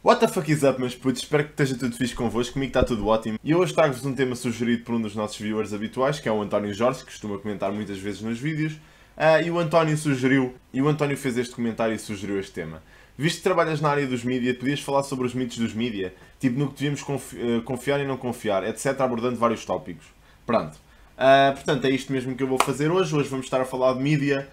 What the fuck is up, meus putos? Espero que esteja tudo fixe convosco, comigo está tudo ótimo. E hoje trago-vos um tema sugerido por um dos nossos viewers habituais, que é o António Jorge, que costuma comentar muitas vezes nos vídeos. E o António fez este comentário e sugeriu este tema. Visto que trabalhas na área dos mídia, podias falar sobre os mitos dos mídia, tipo no que devíamos confiar e não confiar, etc, abordando vários tópicos. Pronto. Portanto, é isto mesmo que eu vou fazer hoje. Hoje vamos estar a falar de mídia,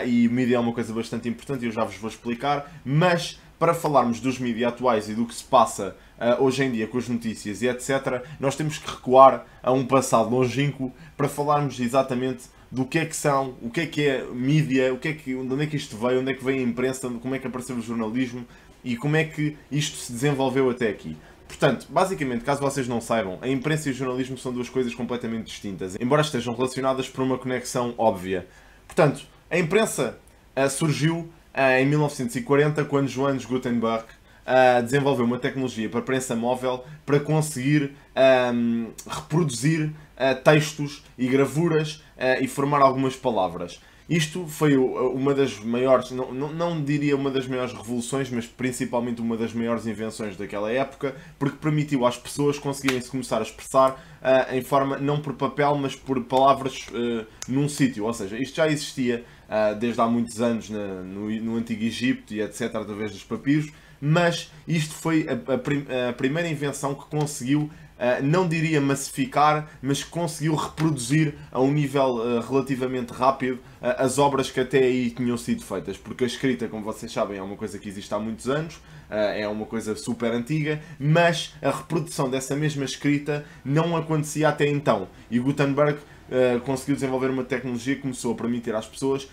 e mídia é uma coisa bastante importante e eu já vos vou explicar, mas para falarmos dos mídia atuais e do que se passa hoje em dia com as notícias e etc, nós temos que recuar a um passado longínquo para falarmos exatamente do que é que são, o que é mídia, de onde é que isto veio, onde é que veio a imprensa, como é que apareceu o jornalismo e como é que isto se desenvolveu até aqui. Portanto, basicamente, caso vocês não saibam, a imprensa e o jornalismo são duas coisas completamente distintas, embora estejam relacionadas por uma conexão óbvia. Portanto, a imprensa surgiu em 1940, quando Johannes Gutenberg desenvolveu uma tecnologia para prensa móvel para conseguir reproduzir textos e gravuras e formar algumas palavras. Isto foi uma das maiores, não diria uma das maiores revoluções, mas principalmente uma das maiores invenções daquela época, porque permitiu às pessoas conseguirem se começar a expressar em forma, não por papel, mas por palavras num sítio. Ou seja, isto já existia desde há muitos anos no Antigo Egito e etc, através dos papiros, mas isto foi a primeira invenção que conseguiu, não diria massificar, mas que conseguiu reproduzir a um nível relativamente rápido as obras que até aí tinham sido feitas, porque a escrita, como vocês sabem, é uma coisa que existe há muitos anos, é uma coisa super antiga, mas a reprodução dessa mesma escrita não acontecia até então, e Gutenberg conseguiu desenvolver uma tecnologia que começou a permitir às pessoas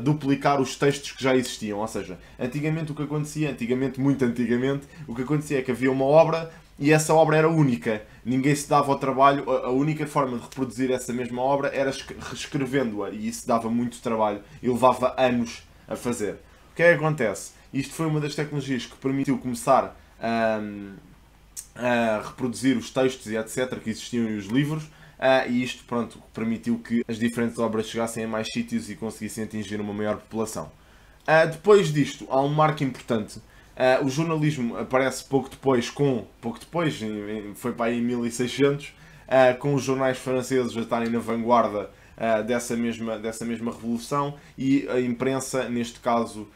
duplicar os textos que já existiam. Ou seja, antigamente o que acontecia, muito antigamente, o que acontecia é que havia uma obra e essa obra era única. Ninguém se dava ao trabalho, a única forma de reproduzir essa mesma obra era reescrevendo-a, e isso dava muito trabalho e levava anos a fazer. O que é que acontece? Isto foi uma das tecnologias que permitiu começar a reproduzir os textos e etc que existiam e os livros. E isto, pronto, permitiu que as diferentes obras chegassem a mais sítios e conseguissem atingir uma maior população. Depois disto, há um marco importante. O jornalismo aparece pouco depois, foi para aí em 1600, com os jornais franceses a estarem na vanguarda dessa mesma revolução, e a imprensa, neste caso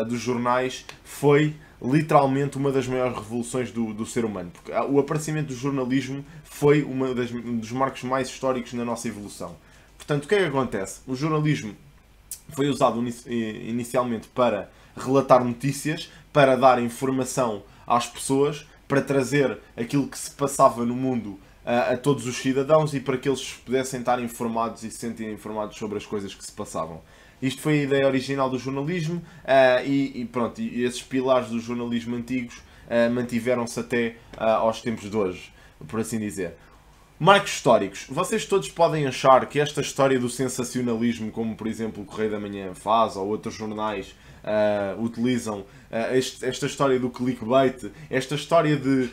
dos jornais, foi literalmente uma das maiores revoluções do ser humano, porque o aparecimento do jornalismo foi um dos marcos mais históricos na nossa evolução. Portanto, o que é que acontece? O jornalismo foi usado inicialmente para relatar notícias, para dar informação às pessoas, para trazer aquilo que se passava no mundo a todos os cidadãos e para que eles pudessem estar informados e se sentirem informados sobre as coisas que se passavam. Isto foi a ideia original do jornalismo, pronto, e esses pilares do jornalismo antigos mantiveram-se até aos tempos de hoje, por assim dizer. Marcos históricos. Vocês todos podem achar que esta história do sensacionalismo, como por exemplo o Correio da Manhã faz, ou outros jornais utilizam, esta história do clickbait, esta história de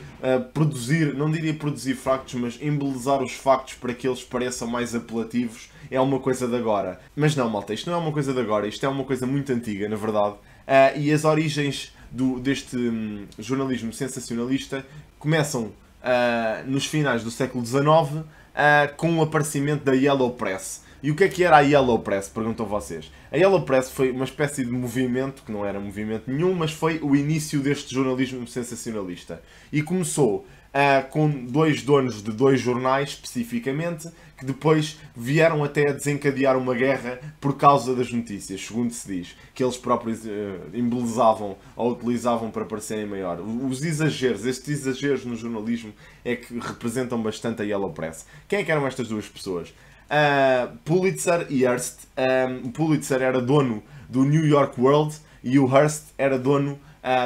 produzir, não diria produzir factos, mas embelezar os factos para que eles pareçam mais apelativos, é uma coisa de agora. Mas não, malta, isto não é uma coisa de agora, isto é uma coisa muito antiga, na verdade. E as origens deste jornalismo sensacionalista começam nos finais do século XIX, com o aparecimento da Yellow Press. E o que era a Yellow Press? Perguntam vocês. A Yellow Press foi uma espécie de movimento, que não era movimento nenhum, mas foi o início deste jornalismo sensacionalista. E começou com dois donos de dois jornais, especificamente, que depois vieram até a desencadear uma guerra por causa das notícias, segundo se diz, que eles próprios embelezavam ou utilizavam para parecerem maior. Os exageros, estes exageros no jornalismo é que representam bastante a Yellow Press. Quem é que eram estas duas pessoas? Pulitzer e Hearst. O Pulitzer era dono do New York World e o Hearst era dono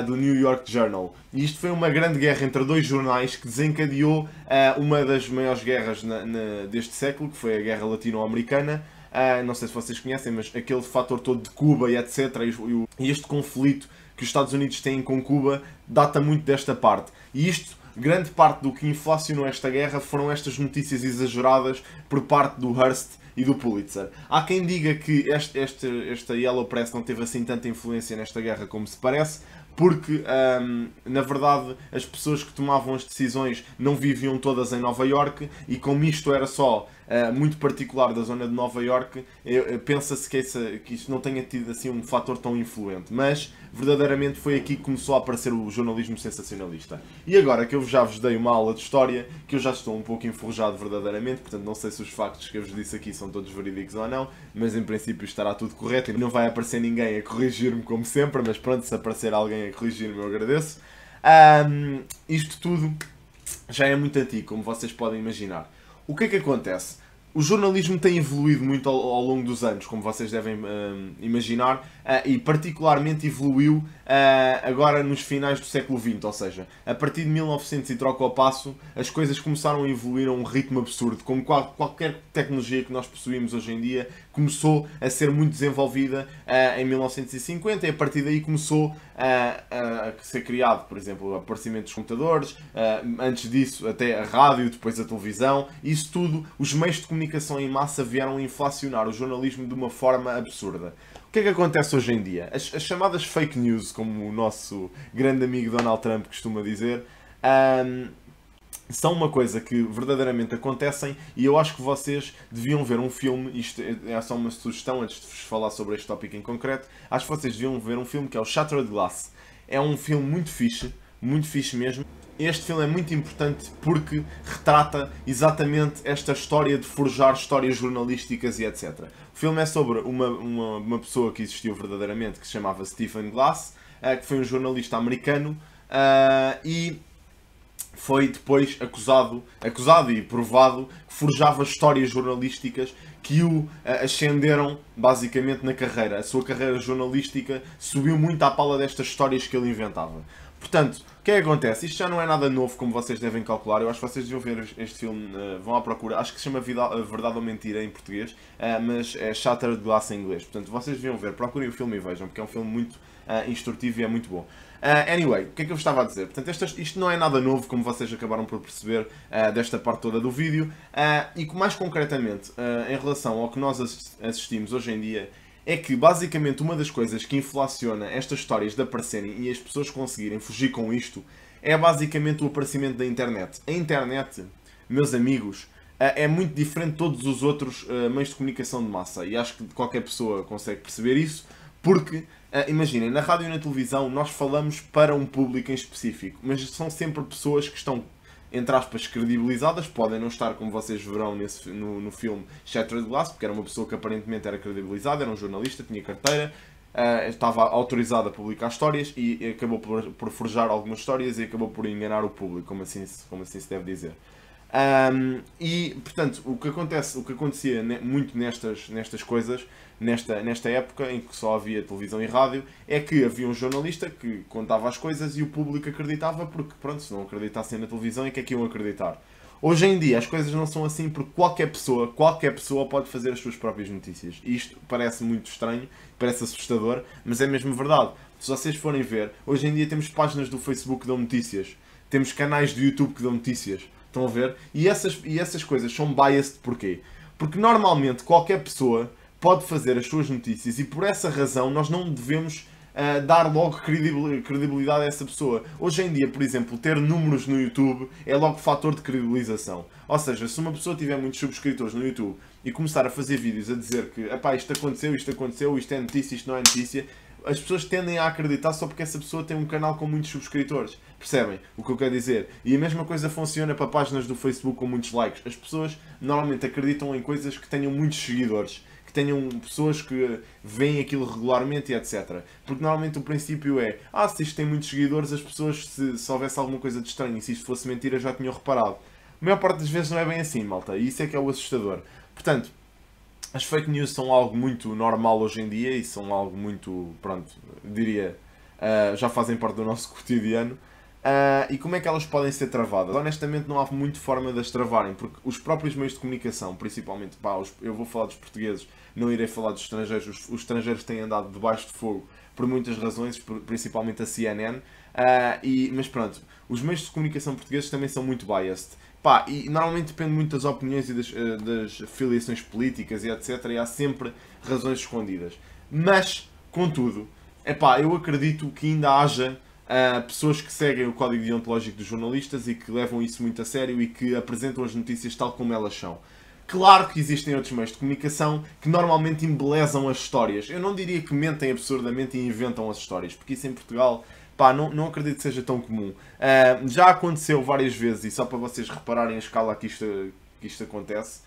do New York Journal. E isto foi uma grande guerra entre dois jornais que desencadeou uma das maiores guerras deste século, que foi a Guerra Latino-Americana. Não sei se vocês conhecem, mas aquele fator todo de Cuba e etc. E este conflito que os Estados Unidos têm com Cuba data muito desta parte. E isto, grande parte do que inflacionou esta guerra foram estas notícias exageradas por parte do Hearst e do Pulitzer. Há quem diga que esta Yellow Press não teve assim tanta influência nesta guerra como se parece, porque, na verdade, as pessoas que tomavam as decisões não viviam todas em Nova Iorque, e como isto era só muito particular da zona de Nova Iorque, pensa-se que isto não tenha tido assim um fator tão influente, mas verdadeiramente foi aqui que começou a aparecer o jornalismo sensacionalista. E agora que eu já vos dei uma aula de história, que eu já estou um pouco enferrujado verdadeiramente, portanto não sei se os factos que eu vos disse aqui são todos verídicos ou não, mas em princípio estará tudo correto e não vai aparecer ninguém a corrigir-me como sempre, mas pronto, se aparecer alguém a corrigir-me eu agradeço. Isto tudo já é muito antigo, como vocês podem imaginar. O que é que acontece? O jornalismo tem evoluído muito ao longo dos anos, como vocês devem imaginar, e particularmente evoluiu agora nos finais do século XX, ou seja, a partir de 1900 e troca ao passo, as coisas começaram a evoluir a um ritmo absurdo, como qualquer tecnologia que nós possuímos hoje em dia começou a ser muito desenvolvida em 1950, e a partir daí começou a ser criado, por exemplo, o aparecimento dos computadores, antes disso até a rádio, depois a televisão, isso tudo, os meios de comunicação em massa vieram a inflacionar o jornalismo de uma forma absurda. O que é que acontece hoje em dia? As chamadas fake news, como o nosso grande amigo Donald Trump costuma dizer, são uma coisa que verdadeiramente acontecem, e eu acho que vocês deviam ver um filme, isto é só uma sugestão antes de vos falar sobre este tópico em concreto, acho que vocês deviam ver um filme que é o Shattered Glass. É um filme muito fixe mesmo. Este filme é muito importante porque retrata exatamente esta história de forjar histórias jornalísticas e etc. O filme é sobre uma pessoa que existiu verdadeiramente, que se chamava Stephen Glass, que foi um jornalista americano, e foi depois acusado e provado que forjava histórias jornalísticas que o ascenderam basicamente na carreira. A sua carreira jornalística subiu muito à pala destas histórias que ele inventava. Portanto, o que é que acontece? Isto já não é nada novo, como vocês devem calcular. Eu acho que vocês deviam ver este filme, vão à procura. Acho que se chama Verdade ou Mentira em português, mas é Shattered Glass em inglês. Portanto, vocês deviam ver, procurem o filme e vejam, porque é um filme muito instrutivo e é muito bom. Anyway, o que é que eu vos estava a dizer? Portanto, isto não é nada novo, como vocês acabaram por perceber desta parte toda do vídeo. E mais concretamente, em relação ao que nós assistimos hoje em dia, é que basicamente uma das coisas que inflaciona estas histórias de aparecerem e as pessoas conseguirem fugir com isto é basicamente o aparecimento da internet. A internet, meus amigos, é muito diferente de todos os outros meios de comunicação de massa, e acho que qualquer pessoa consegue perceber isso, porque, imaginem, na rádio e na televisão nós falamos para um público em específico, mas são sempre pessoas que estão, entre aspas, credibilizadas. Podem não estar, como vocês verão no filme Shattered Glass, porque era uma pessoa que aparentemente era credibilizada, era um jornalista, tinha carteira, estava autorizado a publicar histórias e acabou por forjar algumas histórias e acabou por enganar o público, como assim se deve dizer. E, portanto, o que acontecia muito nestas coisas, nesta época em que só havia televisão e rádio, é que havia um jornalista que contava as coisas e o público acreditava, porque, pronto, se não acreditassem na televisão, em que é que iam acreditar? Hoje em dia as coisas não são assim, porque qualquer pessoa pode fazer as suas próprias notícias. E isto parece muito estranho, parece assustador, mas é mesmo verdade. Se vocês forem ver, hoje em dia temos páginas do Facebook que dão notícias, temos canais do YouTube que dão notícias. Estão a ver? E essas coisas são biased porquê? Porque normalmente qualquer pessoa pode fazer as suas notícias, e por essa razão nós não devemos dar logo credibilidade a essa pessoa. Hoje em dia, por exemplo, ter números no YouTube é logo fator de credibilização. Ou seja, se uma pessoa tiver muitos subscritores no YouTube e começar a fazer vídeos a dizer que isto aconteceu, isto é notícia, isto não é notícia, as pessoas tendem a acreditar só porque essa pessoa tem um canal com muitos subscritores. Percebem o que eu quero dizer? E a mesma coisa funciona para páginas do Facebook com muitos likes. As pessoas normalmente acreditam em coisas que tenham muitos seguidores, que tenham pessoas que veem aquilo regularmente e etc. Porque normalmente o princípio é, se isto tem muitos seguidores, as pessoas, se houvesse alguma coisa de estranho e se isto fosse mentira, já tinham reparado. A maior parte das vezes não é bem assim, malta, e isso é que é o assustador. Portanto, as fake news são algo muito normal hoje em dia e são algo muito, pronto, diria, já fazem parte do nosso cotidiano. E como é que elas podem ser travadas? Honestamente não há muito forma de as travarem, porque os próprios meios de comunicação, principalmente, eu vou falar dos portugueses, não irei falar dos estrangeiros. Os estrangeiros têm andado debaixo de fogo por muitas razões, principalmente a CNN, mas pronto, os meios de comunicação portugueses também são muito biased. E normalmente depende muito das opiniões e das filiações políticas e etc. E há sempre razões escondidas. Mas, contudo, eu acredito que ainda haja pessoas que seguem o código deontológico dos jornalistas e que levam isso muito a sério e que apresentam as notícias tal como elas são. Claro que existem outros meios de comunicação que normalmente embelezam as histórias. Eu não diria que mentem absurdamente e inventam as histórias, porque isso em Portugal, pá, não acredito que seja tão comum. Já aconteceu várias vezes, e só para vocês repararem a escala que isto acontece,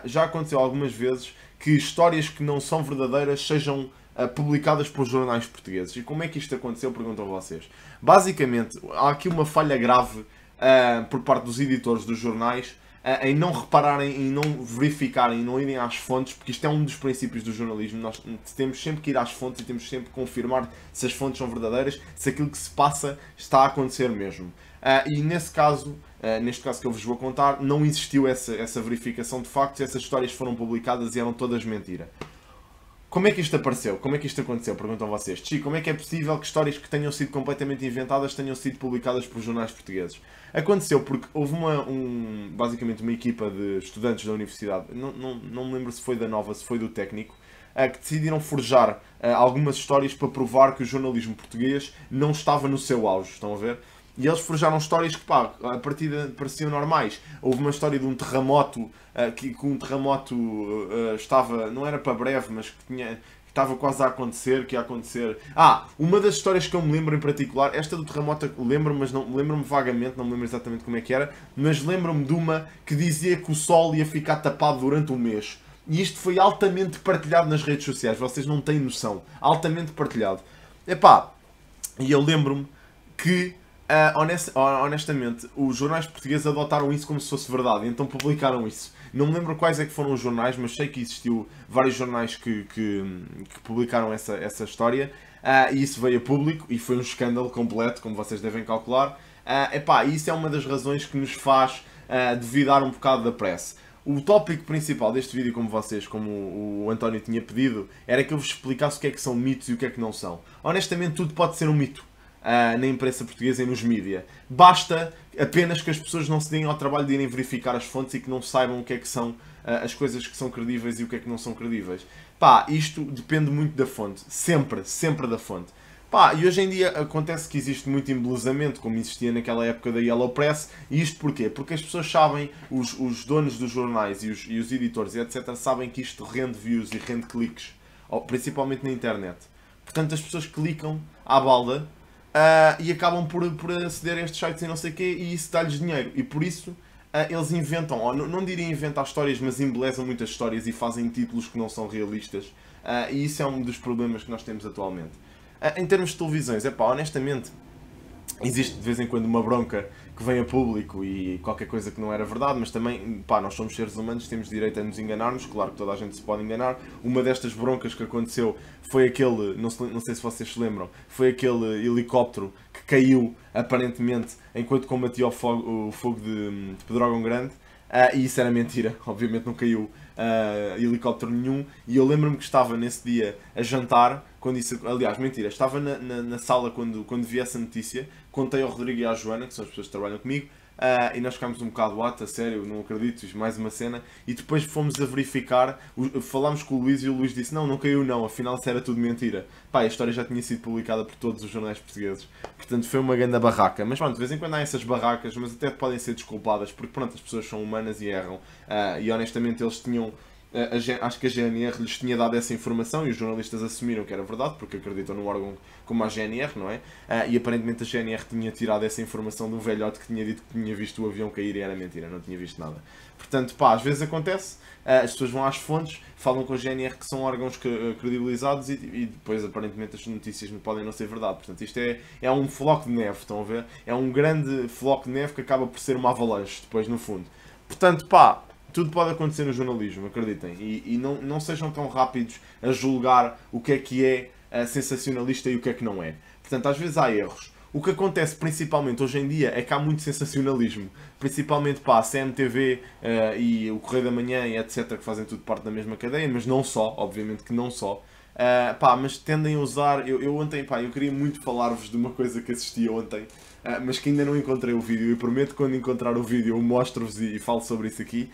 já aconteceu algumas vezes que histórias que não são verdadeiras sejam publicadas por jornais portugueses. E como é que isto aconteceu? Pergunto a vocês. Basicamente, há aqui uma falha grave por parte dos editores dos jornais em não repararem, em não verificarem, em não irem às fontes, porque isto é um dos princípios do jornalismo. Nós temos sempre que ir às fontes e temos sempre que confirmar se as fontes são verdadeiras, se aquilo que se passa está a acontecer mesmo. E nesse caso, neste caso que eu vos vou contar, não existiu essa verificação de factos, essas histórias foram publicadas e eram todas mentira. Como é que isto apareceu? Como é que isto aconteceu? Perguntam vocês. Chico, como é que é possível que histórias que tenham sido completamente inventadas tenham sido publicadas por jornais portugueses? Aconteceu porque houve basicamente uma equipa de estudantes da universidade, não me lembro se foi da Nova, se foi do Técnico, que decidiram forjar algumas histórias para provar que o jornalismo português não estava no seu auge. Estão a ver? E eles forjaram histórias que, pá, a partida pareciam normais. Houve uma história de um terremoto, que um terremoto estava, não era para breve, mas que estava quase a acontecer, que ia acontecer. Uma das histórias que eu me lembro em particular, esta do terremoto lembro-me, mas não lembro-me vagamente, não me lembro exatamente como é que era, mas lembro-me de uma que dizia que o sol ia ficar tapado durante um mês. E isto foi altamente partilhado nas redes sociais, vocês não têm noção. Altamente partilhado. Epá, e eu lembro-me que honestamente, os jornais portugueses adotaram isso como se fosse verdade, então publicaram isso. Não me lembro quais é que foram os jornais, mas sei que existiu vários jornais que publicaram essa história, e isso veio a público e foi um escândalo completo, como vocês devem calcular. Isso é uma das razões que nos faz duvidar um bocado da press. O tópico principal deste vídeo, como o António tinha pedido, era que eu vos explicasse o que é que são mitos e o que é que não são. Honestamente, tudo pode ser um mito. Na imprensa portuguesa e nos mídia. Basta apenas que as pessoas não se deem ao trabalho de irem verificar as fontes e que não saibam o que é que são as coisas que são credíveis e o que é que não são credíveis. Isto depende muito da fonte. Sempre da fonte. E hoje em dia acontece que existe muito embelezamento, como existia naquela época da Yellow Press. E isto porquê? Porque as pessoas sabem, os donos dos jornais e os editores e etc. sabem que isto rende views e rende cliques, principalmente na internet. Portanto, as pessoas clicam à balda e acabam por aceder a estes sites e não sei o quê, e isso dá-lhes dinheiro. E por isso eles inventam, ou não diria inventar histórias, mas embelezam muitas histórias e fazem títulos que não são realistas. E isso é um dos problemas que nós temos atualmente. Em termos de televisões, honestamente, existe de vez em quando uma bronca que vem a público e qualquer coisa que não era verdade, mas também, nós somos seres humanos, temos direito a nos enganarmos, claro que toda a gente se pode enganar. Uma destas broncas que aconteceu foi aquele, não sei se vocês se lembram, foi aquele helicóptero que caiu, aparentemente, enquanto combatia o fogo de Pedrógão Grande, e isso era mentira, obviamente não caiu helicóptero nenhum, e eu lembro-me que estava nesse dia a jantar, quando isso, aliás, mentira, estava na sala quando vi essa notícia, contei ao Rodrigo e à Joana, que são as pessoas que trabalham comigo, e nós ficámos um bocado a sério, não acredito, fiz mais uma cena, e depois fomos a verificar, falámos com o Luís e o Luís disse, não caiu não, afinal isso era tudo mentira. A história já tinha sido publicada por todos os jornais portugueses, portanto foi uma grande barraca, mas pronto, de vez em quando há essas barracas, mas até podem ser desculpadas, porque pronto, as pessoas são humanas e erram, e honestamente eles tinham... acho que a GNR lhes tinha dado essa informação e os jornalistas assumiram que era verdade, porque acreditam num órgão como a GNR, não é? E aparentemente a GNR tinha tirado essa informação de um velhote que tinha dito que tinha visto o avião cair e era mentira, não tinha visto nada. Portanto, às vezes acontece, as pessoas vão às fontes, falam com a GNR que são órgãos credibilizados e depois aparentemente as notícias não podem não ser verdade. Portanto, isto é um floco de neve, estão a ver? É um grande floco de neve que acaba por ser uma avalanche, depois no fundo. Portanto, tudo pode acontecer no jornalismo, acreditem. E não sejam tão rápidos a julgar o que é sensacionalista e o que é que não é. Portanto, às vezes há erros. O que acontece principalmente hoje em dia é que há muito sensacionalismo. Principalmente a CMTV e o Correio da Manhã e etc. que fazem tudo parte da mesma cadeia, mas não só, obviamente que não só. Mas tendem a usar... Eu ontem, eu queria muito falar-vos de uma coisa que assisti ontem, mas que ainda não encontrei o vídeo. E prometo que quando encontrar o vídeo eu mostro-vos e falo sobre isso aqui.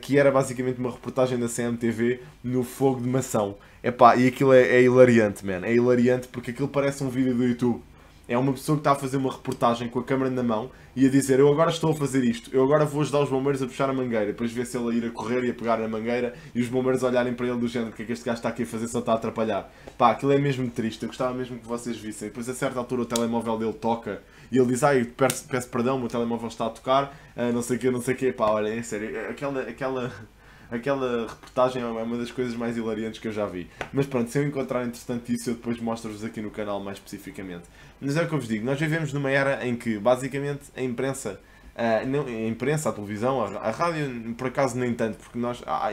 Que era basicamente uma reportagem da CMTV no fogo de Mação. E aquilo é hilariante, man. É hilariante porque aquilo parece um vídeo do YouTube. É uma pessoa que está a fazer uma reportagem com a câmera na mão e a dizer: eu agora estou a fazer isto, eu agora vou ajudar os bombeiros a puxar a mangueira. Depois vê-se ele a ir a correr e a pegar na mangueira e os bombeiros olharem para ele do género: o que é que este gajo está aqui a fazer, só está a atrapalhar. Pá, aquilo é mesmo triste, eu gostava mesmo que vocês vissem. Depois a certa altura o telemóvel dele toca e ele diz: ai, peço perdão, o meu telemóvel está a tocar, não sei o que. Pá, olha, é sério, aquela reportagem é uma das coisas mais hilariantes que eu já vi. Mas pronto, se eu encontrar interessante isso, eu depois mostro-vos aqui no canal mais especificamente. Mas é o que eu vos digo, nós vivemos numa era em que, basicamente, a imprensa, a televisão, a rádio, por acaso nem tanto, porque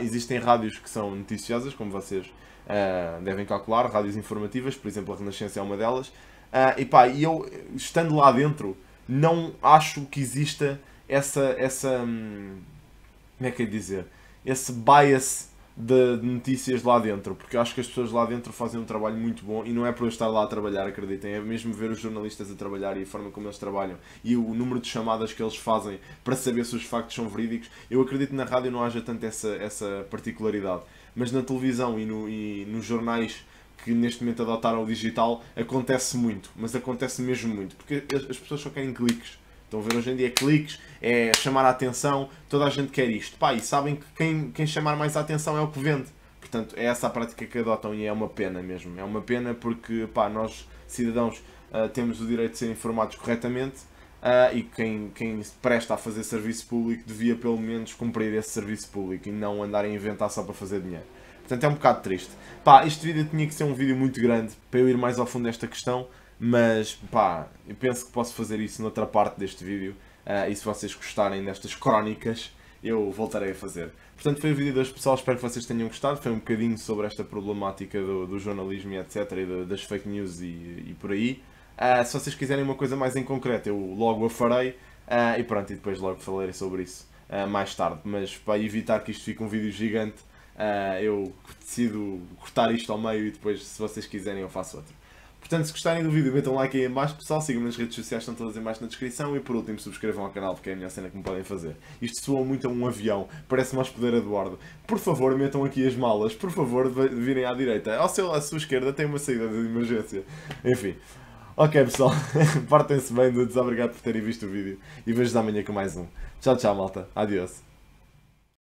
existem rádios que são noticiosas, como vocês devem calcular, rádios informativas, por exemplo, a Renascença é uma delas. E eu, estando lá dentro, não acho que exista como é que é de dizer? Esse bias de notícias lá dentro, porque eu acho que as pessoas lá dentro fazem um trabalho muito bom e não é por eu estar lá a trabalhar, acreditem, é mesmo ver os jornalistas a trabalhar e a forma como eles trabalham e o número de chamadas que eles fazem para saber se os factos são verídicos. Eu acredito que na rádio não haja tanto essa particularidade, mas na televisão e nos jornais que neste momento adotaram o digital acontece muito, mas acontece mesmo muito, porque as pessoas só querem cliques. Estão a ver, hoje em dia cliques, é chamar a atenção, toda a gente quer isto. Pá, e sabem que quem chamar mais a atenção é o que vende. Portanto, é essa a prática que adotam e é uma pena mesmo. É uma pena porque, pá, nós, cidadãos, temos o direito de ser informados corretamente e quem se presta a fazer serviço público devia pelo menos cumprir esse serviço público e não andar a inventar só para fazer dinheiro. Portanto, é um bocado triste. Pá, este vídeo tinha que ser um vídeo muito grande para eu ir mais ao fundo desta questão. Mas, pá, eu penso que posso fazer isso noutra parte deste vídeo e se vocês gostarem destas crónicas, eu voltarei a fazer. Portanto, foi o vídeo de hoje, pessoal, espero que vocês tenham gostado. Foi um bocadinho sobre esta problemática do jornalismo e etc, e das fake news e por aí. Se vocês quiserem uma coisa mais em concreto, eu logo a farei e pronto, e depois logo falarei sobre isso mais tarde. Mas para evitar que isto fique um vídeo gigante, eu decido cortar isto ao meio e depois, se vocês quiserem, eu faço outro. Portanto, se gostarem do vídeo, metam um like aí em baixo, pessoal, sigam-me nas redes sociais, estão todas em baixo na descrição e por último subscrevam ao canal porque é a melhor cena que me podem fazer. Isto soa muito a um avião, parece mais poder Eduardo. Por favor, metam aqui as malas, por favor, virem à direita. À sua esquerda tem uma saída de emergência. Enfim. Ok, pessoal, partem-se bem, obrigado por terem visto o vídeo e vejo-vos amanhã com mais um. Tchau, tchau, malta. Adeus.